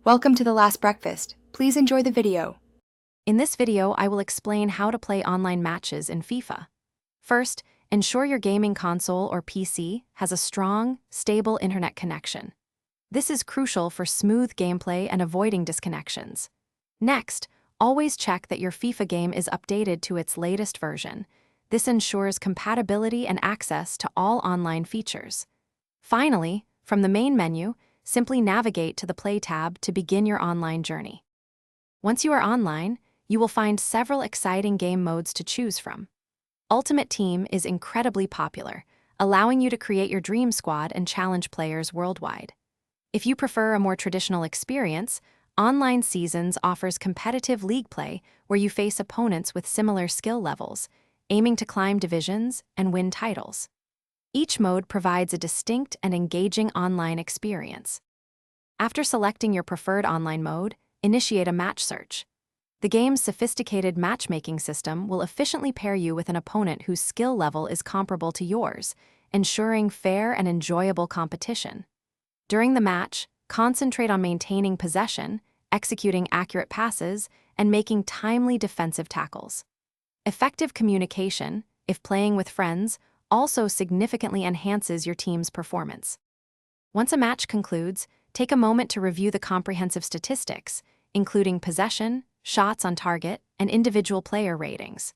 Welcome to The Last Breakfast. Please enjoy the video. In this video, I will explain how to play online matches in FIFA. First, ensure your gaming console or PC has a strong, stable internet connection. This is crucial for smooth gameplay and avoiding disconnections. Next, always check that your FIFA game is updated to its latest version. This ensures compatibility and access to all online features. Finally, from the main menu, simply navigate to the Play tab to begin your online journey. Once you are online, you will find several exciting game modes to choose from. Ultimate Team is incredibly popular, allowing you to create your dream squad and challenge players worldwide. If you prefer a more traditional experience, Online Seasons offers competitive league play where you face opponents with similar skill levels, aiming to climb divisions and win titles. Each mode provides a distinct and engaging online experience. After selecting your preferred online mode, initiate a match search. The game's sophisticated matchmaking system will efficiently pair you with an opponent whose skill level is comparable to yours, ensuring fair and enjoyable competition. During the match, concentrate on maintaining possession, executing accurate passes, and making timely defensive tackles. Effective communication, if playing with friends, also significantly enhances your team's performance. Once a match concludes, take a moment to review the comprehensive statistics, including possession, shots on target, and individual player ratings.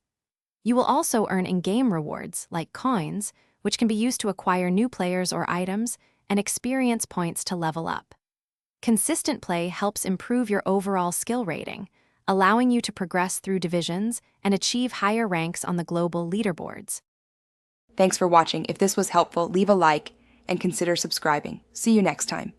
You will also earn in-game rewards, like coins, which can be used to acquire new players or items, and experience points to level up. Consistent play helps improve your overall skill rating, allowing you to progress through divisions and achieve higher ranks on the global leaderboards. Thanks for watching. If this was helpful, leave a like and consider subscribing. See you next time.